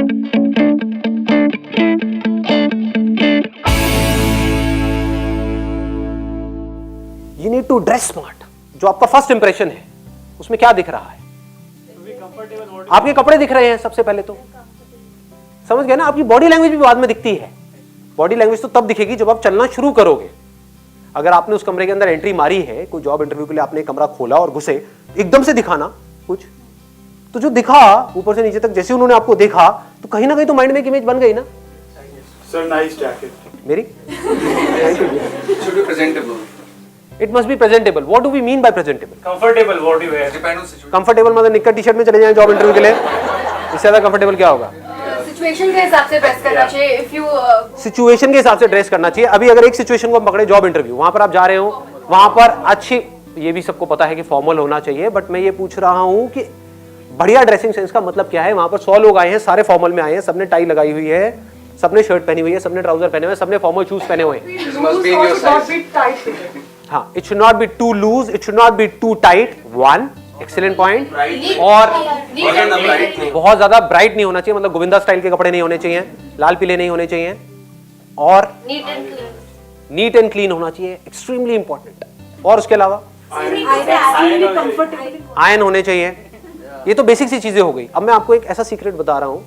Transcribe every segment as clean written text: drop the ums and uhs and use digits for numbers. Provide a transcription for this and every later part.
You need to dress smart. जो आपका first impression है उसमें क्या दिख रहा है? आपके कपड़े दिख रहे हैं सबसे पहले तो, समझ गए ना? आपकी बॉडी लैंग्वेज भी बाद में दिखती है। बॉडी लैंग्वेज तो तब दिखेगी जब आप चलना शुरू करोगे। अगर आपने उस कमरे के अंदर एंट्री मारी है, कोई जॉब इंटरव्यू के लिए आपने कमरा खोला और घुसे, एकदम से दिखाना कुछ, तो जो दिखा ऊपर से नीचे तक, जैसे उन्होंने आपको देखा तो कहीं ना कहीं तो माइंड में एक इमेज बन गई ना। सर नाइस जैकेट मेरी should be presentable. It must be presentable. What do we mean by presentable? Comfortable what you wear. Depend on situation. Comfortable मतलब निक्कर टी शर्ट में चले जाएं जॉब इंटरव्यू के लिए, इससे ज्यादा कंफर्टेबल क्या होगा? सिचुएशन के हिसाब से ड्रेस करना चाहिए। इफ यू सिचुएशन के हिसाब से ड्रेस करना चाहिए। अभी अगर एक सिचुएशन को हम पकड़े, जॉब इंटरव्यू, वहां पर आप जा रहे हो, वहां पर अच्छी, ये भी सबको पता है कि फॉर्मल होना चाहिए, बट मैं ये पूछ रहा हूं कि बढ़िया ड्रेसिंग सेंस का मतलब क्या है? वहां पर 100 लोग आए हैं, सारे फॉर्मल में आए हैं, सबने टाई लगाई हुई है, सबने शर्ट पहनी हुई है, सबने ट्राउजर पहने हुए हैं, सबने फॉर्मल शूज पहने हुए हैं। Must be in your size. हाँ, it should not be too loose, it should not be too tight. One excellent point. और बहुत ज्यादा ब्राइट नहीं होना चाहिए, मतलब गोविंदा स्टाइल के कपड़े नहीं होने चाहिए, लाल पीले नहीं होने चाहिए, और नीट एंड क्लीन होना चाहिए, एक्सट्रीमली इंपॉर्टेंट। और उसके अलावा आयन होने चाहिए। ये तो बेसिक सी चीजें हो गई। अब मैं आपको एक ऐसा सीक्रेट बता रहा हूं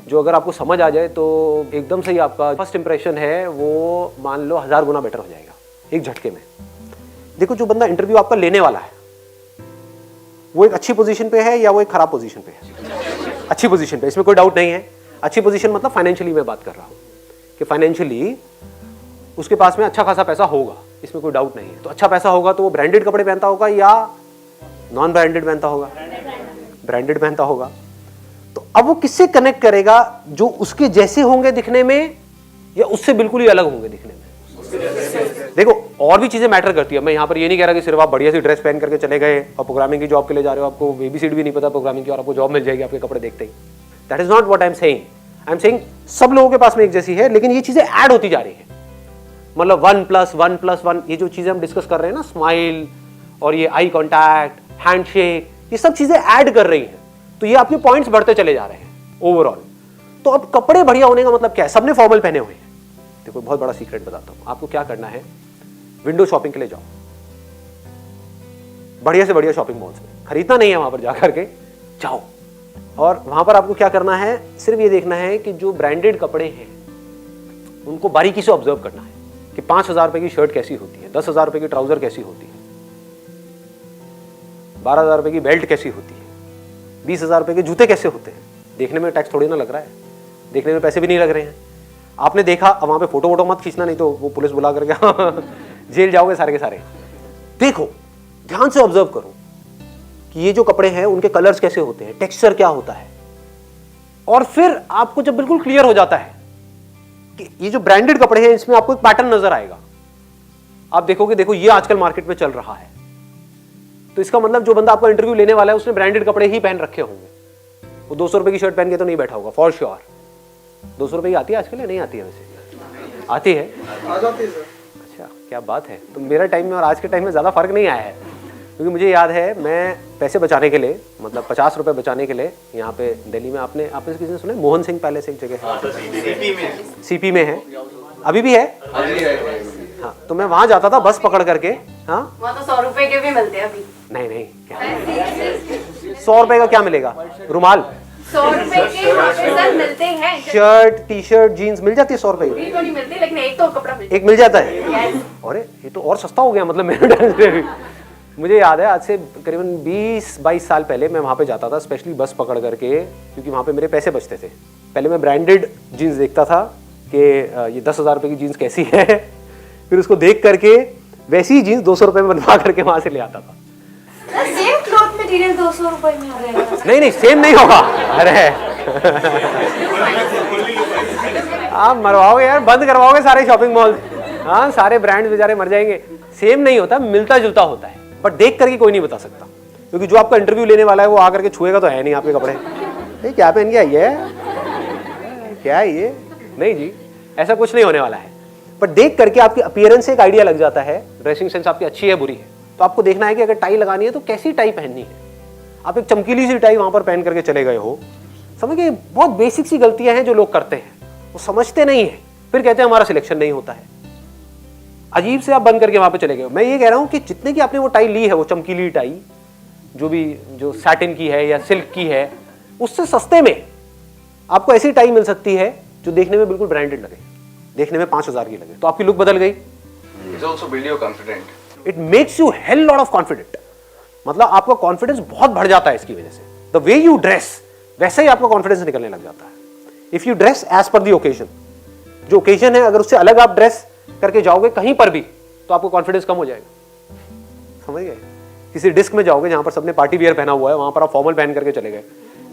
जो अगर आपको समझ आ जाए तो एकदम से ही आपका फर्स्ट इंप्रेशन है वो मान लो 1000 गुना बेटर हो जाएगा एक झटके में। देखो, जो बंदा इंटरव्यू आपका लेने वाला है वो एक अच्छी पोजीशन पे है या वो एक खराब पोजीशन पे है? अच्छी पोजीशन पे, इसमें कोई डाउट नहीं है। अच्छी पोजीशन मतलब फाइनेंशियली मैं बात कर रहा हूं कि फाइनेंशियली उसके पास में अच्छा खासा पैसा होगा, इसमें कोई डाउट नहीं है। तो अच्छा पैसा होगा तो वो ब्रांडेड कपड़े पहनता होगा या नॉन ब्रांडेड पहनता होगा? ब्रांडेड पहनता होगा। तो अब वो किससे कनेक्ट करेगा? जो उसके जैसे होंगे दिखने में या उससे बिल्कुल ही अलग होंगे दिखने में? देखो, और भी चीजें मैटर करती है। मैं यहाँ पर ये नहीं कह रहा कि सिर्फ आप बढ़िया सी ड्रेस पहन करके चले गए और प्रोग्रामिंग की जॉब के लिए जा रहे हो, आपको एबीसीडी भी नहीं पता प्रोग्रामिंग की और आपको जॉब मिल जाएगी आपके कपड़े देखते ही। That is not what I am saying. I am saying सब लोगों के पास में एक जैसी है, लेकिन ये चीजें ऐड होती जा रही है। मतलब 1+1+1 ये जो चीजें हम डिस्कस कर रहे हैं ना, स्माइल और ये आई कॉन्टैक्ट, हैंडशेक, ये सब चीजें ऐड कर रही हैं, तो ये आपके पॉइंट्स बढ़ते चले जा रहे हैं ओवरऑल। तो अब कपड़े बढ़िया होने का मतलब क्या है? सबने फॉर्मल पहने हुए हैं। देखो, बहुत बड़ा सीक्रेट बताता हूं आपको। क्या करना है, विंडो शॉपिंग के लिए जाओ, बढ़िया से बढ़िया शॉपिंग मॉल्स में। खरीदना नहीं है, वहां पर जाकर के जाओ, और वहां पर आपको क्या करना है, सिर्फ ये देखना है कि जो ब्रांडेड कपड़े हैं उनको बारीकी से ऑब्जर्व करना है कि 5000 रुपए की शर्ट कैसी होती है, 10,000 रुपए की ट्राउजर कैसी होती है, 12,000 रुपए की बेल्ट कैसी होती है, 20,000 रुपए के जूते कैसे होते हैं। देखने में टैक्स थोड़ी ना लग रहा है, देखने में पैसे भी नहीं लग रहे हैं। आपने देखा, अब वहां पे फोटो वोटो मत खींचना, नहीं तो वो पुलिस बुला करके जेल जाओगे सारे के सारे। देखो, ध्यान से ऑब्जर्व करो कि ये जो कपड़े हैं उनके कलर्स कैसे होते हैं, टेक्सचर क्या होता है। और फिर आपको जब बिल्कुल क्लियर हो जाता है कि ये जो ब्रांडेड कपड़े हैं इसमें आपको एक पैटर्न नजर आएगा, आप देखोगे, देखो ये आजकल मार्केट में चल रहा है, तो इसका मतलब जो बंदा आपका इंटरव्यू लेने वाला है उसने ब्रांडेड कपड़े ही पहन रखे होंगे। वो 200 रुपए की शर्ट पहन के तो नहीं बैठा होगा फॉर श्योर। 200 रुपए की आती है आजकल या नहीं आती है? वैसे आती है, आ जाती है सर। अच्छा, क्या बात है। तो मेरा टाइम में और आज के टाइम में ज़्यादा फर्क नहीं आया है, क्योंकि मुझे याद है मैं पैसे बचाने के लिए, मतलब 50 रुपए बचाने के लिए, यहाँ पे दिल्ली में आपने किसी ने सुना, मोहन सिंह पैलेस एक जगह है, सीपी में है, अभी भी है। हाँ, तो मैं वहाँ जाता था बस पकड़ करके। हाँ, वहाँ तो 100 रुपए के भी मिलते हैं अभी। नहीं, क्या 100 रुपए का क्या मिलेगा? रुमाल 100 रुपए के वहाँ पे सर मिलते हैं। शर्ट, टी शर्ट, जीन्स मिल जाती है 100 रुपए की? तो नहीं मिलती, लेकिन एक तो कपड़ा मिलता है। एक मिल जाता है। अरे ये तो और सस्ता हो गया, मतलब मेरे टाइम से। मुझे याद है आज से करीबन 20-22 साल पहले मैं वहाँ पे जाता था स्पेशली बस पकड़ करके, क्योंकि वहाँ पे मेरे पैसे बचते थे। पहले मैं ब्रांडेड जीन्स देखता था कि ये 10,000 रुपए की जीन्स कैसी है, फिर उसको देख करके वैसी ही जीन्स 200 रुपए में बनवा करके वहाँ से ले आता था। सेम क्लॉथ मटेरियल 200 रुपए में आ जाएगा? नहीं, सेम नहीं होगा। अरे आप मरवाओगे यार, बंद करवाओगे सारे शॉपिंग मॉल। हाँ, सारे ब्रांड्स बेचारे मर जाएंगे। सेम नहीं होता, मिलता जुलता होता है, बट देख करके कोई नहीं बता सकता, क्योंकि जो आपका इंटरव्यू लेने वाला है वो आकर के छुएगा तो है नहीं आपके कपड़े। ये क्या पहन के आई है, क्या है ये? नहीं जी, ऐसा कुछ नहीं होने वाला है। बट देख करके आपकी अपीयरेंस से एक आइडिया लग जाता है, ड्रेसिंग सेंस आपकी अच्छी है बुरी है। तो आपको देखना है कि अगर टाई लगानी है तो कैसी टाई पहननी है। आप एक चमकीली सी टाई वहां पर पहन करके चले गए हो समझ गए? बहुत बेसिक सी गलतियां हैं जो लोग करते हैं, वो समझते नहीं है, फिर कहते हैं हमारा सिलेक्शन नहीं होता है। अजीब से आप बंद करके वहां पे चले गए। मैं ये कह रहा हूं कि जितने की आपने वो टाई ली है, वो चमकीली टाई जो सैटिन की है या सिल्क की है, उससे सस्ते में आपको ऐसी टाई मिल सकती है जो देखने में बिल्कुल ब्रांडेड लगे, देखने में 5000 की लगे, तो आपकी लुक बदल गई। It's also build your confident. It makes you hell lot of confident, मतलब आपका कॉन्फिडेंस बहुत बढ़ जाता है इसकी वजह से। द वे यू ड्रेस, वैसे ही आपका कॉन्फिडेंस निकलने लग जाता है। If you dress as per the occasion, जो ओकेजन है अगर उससे अलग आप ड्रेस करके जाओगे कहीं पर भी, तो आपको कॉन्फिडेंस कम हो जाएगा। समझ गए? किसी डिस्क में जाओगे जहां पर सबने पार्टी वियर पहना हुआ है, वहां पर आप फॉर्मल पहन करके चले गए,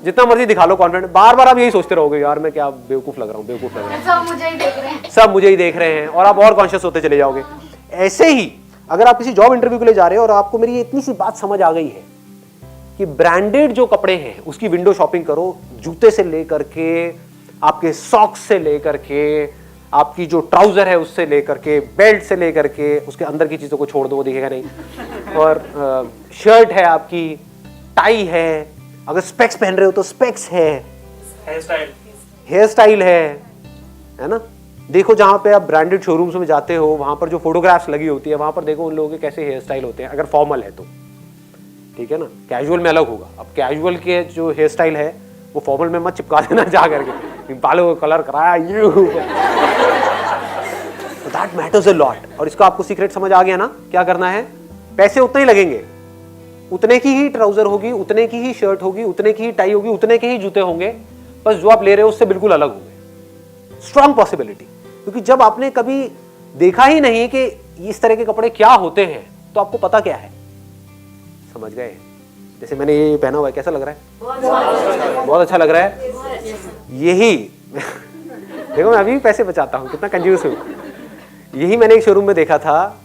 जितना मर्जी दिखा लो कॉन्फिडेंट, बार बार आप यही सोचते रहोगे यार मैं क्या बेवकूफ लग रहा हूँ, बेवकूफ लग रहा हूँ, सब मुझे ही देख रहे हैं। सब मुझे ही देख रहे हैं, और आप और कॉन्शियस होते चले जाओगे। ऐसे ही अगर आप किसी जॉब इंटरव्यू के लिए जा रहे हो और आपको मेरी इतनी सी बात समझ आ गई है कि ब्रांडेड जो कपड़े हैं उसकी विंडो शॉपिंग करो, जूते से लेकर के, आपके सॉक्स से लेकर के, आपकी जो ट्राउजर है उससे लेकर के, बेल्ट से लेकर के, उसके अंदर की चीजों को छोड़ दो, वो दिखेगा नहीं, और शर्ट है आपकी, टाई है, अगर स्पेक्स पहन रहे हो तो स्पेक्स है, हेयर स्टाइल है ना। देखो जहां पे आप ब्रांडेड शोरूम्स में जाते हो, वहां पर जो फोटोग्राफ्स लगी होती है, वहां पर देखो उन लोगों के कैसे हेयर स्टाइल होते हैं, अगर फॉर्मल है तो, ठीक है ना। कैजुअल में अलग होगा। अब कैजुअल के जो हेयर स्टाइल है वो फॉर्मल में मत चिपका देना जा करके, बालों को कलर कराया दैट मैटर्स अ लॉट। और इसका आपको सीक्रेट समझ आ गया ना, क्या करना है? पैसे उतने ही लगेंगे, उतने की ही ट्राउजर होगी, उतने की ही शर्ट होगी, उतने की ही टाई होगी, उतने के ही जूते होंगे, बस जो आप ले रहे हो उससे बिल्कुल अलग होंगे। स्ट्रॉन्ग पॉसिबिलिटी, क्योंकि जब आपने कभी देखा ही नहीं कि इस तरह के कपड़े क्या होते हैं, तो आपको पता क्या है। समझ गए? जैसे मैंने ये पहना हुआ है, कैसा लग रहा है? बहुत अच्छा लग रहा है। यही देखो मैं अभी भी पैसे बचाता हूँ, कितना कंजूस हूँ। यही मैंने एक शोरूम में देखा था,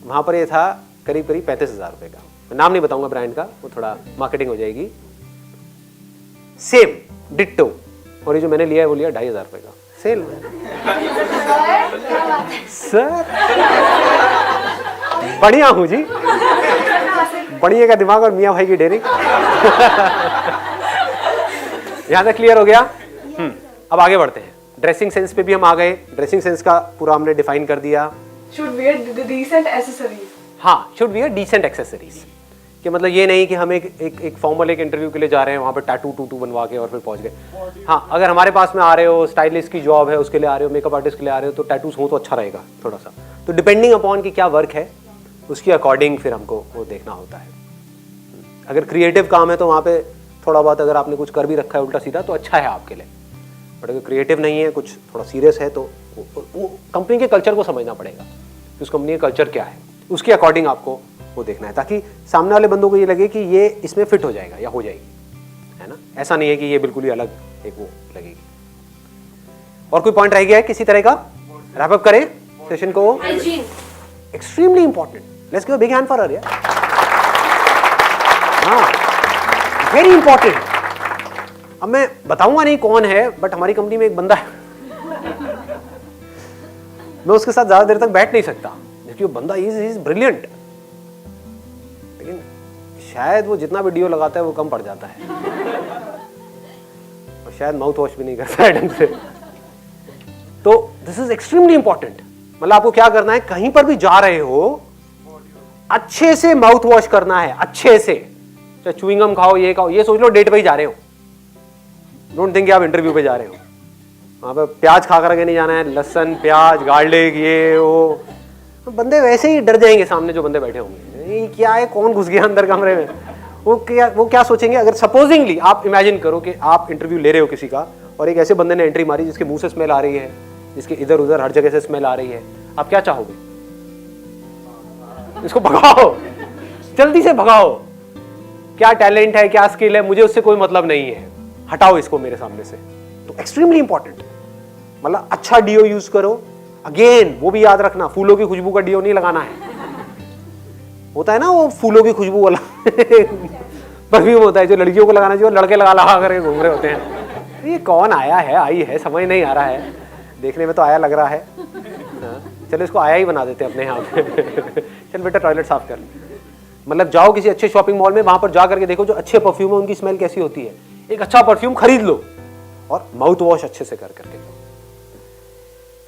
वहां पर ये था करीब करीब 35,000 रुपए का। मैं नाम नहीं बताऊंगा ब्रांड का, वो थोड़ा मार्केटिंग हो जाएगी। सेम डिट्टो, और ये जो मैंने लिया है वो लिया 2,500 रुपए का, सेल में। सर बढ़िया हूं जी, बढ़िया का दिमाग और मियाँ भाई की डेयरिंग। यहां तक क्लियर हो गया? अब आगे बढ़ते हैं। ड्रेसिंग सेंस पे भी हम आ गए। ड्रेसिंग सेंस का पूरा हमने डिफाइन कर दिया। Should wear decent accessories. हाँ, शुड वियर डिसेंट एक्सेसरीज, कि मतलब ये नहीं कि हम एक फॉर्मल एक इंटरव्यू के लिए जा रहे हैं, वहाँ पे टैटू बनवा के और फिर पहुँच गए। हाँ, अगर हमारे पास में आ रहे हो, स्टाइलिस्ट की जॉब है उसके लिए आ रहे हो, मेकअप आर्टिस्ट के लिए आ रहे हो, तो टैटूज हो तो अच्छा रहेगा थोड़ा सा। तो डिपेंडिंग अपॉन कि क्या वर्क है उसके अकॉर्डिंग फिर हमको वो देखना होता है। अगर क्रिएटिव काम है तो वहाँ पे थोड़ा बहुत अगर आपने कुछ कर भी रखा है उल्टा सीधा तो अच्छा है आपके लिए, बट अगर क्रिएटिव नहीं है, कुछ थोड़ा सीरियस है, तो वो कंपनी के कल्चर को समझना पड़ेगा कि उस कंपनी का कल्चर क्या है, उसके अकॉर्डिंग आपको वो देखना है, ताकि सामने वाले बंदों को ये लगे कि ये इसमें फिट हो जाएगा या हो जाएगी, है ना। ऐसा नहीं है कि ये बिल्कुल ही अलग एक वो लगेगी। और कोई पॉइंट रह गया है किसी तरह का? रैप अप करें सेशन को। Extremely important, let's give a big hand for her. हाँ, वेरी इंपॉर्टेंट। अब मैं बताऊंगा नहीं कौन है, बट हमारी कंपनी में एक बंदा है, मैं उसके साथ ज्यादा देर तक बैठ नहीं सकता, क्योंकि वो बंदा इज ब्रिलियंट, लेकिन शायद वो जितना वीडियो लगाता है वो कम पड़ जाता है, और शायद माउथ वॉश भी नहीं करता है ढंग से। तो दिस इज एक्सट्रीमली इंपॉर्टेंट। मतलब आपको क्या करना है, कहीं पर भी जा रहे हो अच्छे से माउथ वॉश करना है, अच्छे से। चाहे च्युइंगम खाओ, ये खाओ, ये सोच लो डेट पे ही जा रहे हो, डोंट थिंक आप इंटरव्यू पे जा रहे हो। वहां पे प्याज खा करके नहीं जाना है, लहसुन प्याज गार्लिक ये वो, तो बंदे वैसे ही डर जाएंगे सामने जो बंदे बैठे होंगे, ये क्या है, कौन घुस गया अंदर कमरे में। वो क्या सोचेंगे। अगर सपोजिंगली आप इमेजिन करो कि आप इंटरव्यू ले रहे हो किसी का, और एक ऐसे बंदे ने एंट्री मारी जिसके मुंह से स्मेल आ रही है, जिसके इधर उधर हर जगह से स्मेल आ रही है, आप क्या चाहोगे? इसको भगाओ, जल्दी से भगाओ। क्या टैलेंट है, क्या स्किल है, मुझे उससे कोई मतलब नहीं है, हटाओ इसको मेरे सामने से। तो एक्सट्रीमली इंपॉर्टेंट, मतलब अच्छा डीओ यूज करो। अगेन वो भी याद रखना, फूलों की खुशबू का डीओ नहीं लगाना है। होता है ना वो फूलों की खुशबू वाला परफ्यूम होता है जो लड़कियों को लगाना चाहिए, और लड़के लगा करके घूम रहे होते हैं। ये कौन आया है, आई है, समझ नहीं आ रहा है, देखने में तो आया लग रहा है। चलो इसको आया ही बना देते अपने यहाँ पे। चल बेटा टॉयलेट साफ कर। मतलब जाओ किसी अच्छे शॉपिंग मॉल में, वहां पर जा करके देखो जो अच्छे परफ्यूम है उनकी स्मेल कैसी होती है। एक अच्छा परफ्यूम खरीद लो और माउथ वॉश अच्छे से कर करके लो।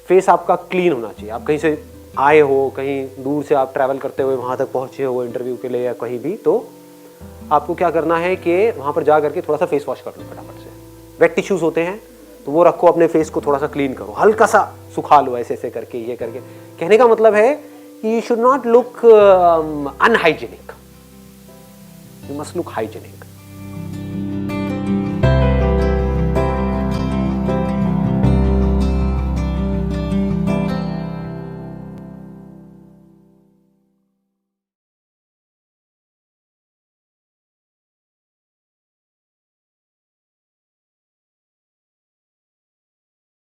फेस आपका क्लीन होना चाहिए। आप कहीं से आए हो, कहीं दूर से आप ट्रैवल करते हुए वहां तक पहुंचे हो इंटरव्यू के लिए या कहीं भी, तो आपको क्या करना है कि वहां पर जा करके थोड़ा सा फेस वॉश कर लो फटाफट से। वेट टिश्यूज होते हैं तो वो रखो, अपने फेस को थोड़ा सा क्लीन करो, हल्का सा सुखा लो ऐसे ऐसे करके, ये करके। कहने का मतलब है कि you should not look unhygienic, you must look hygienic.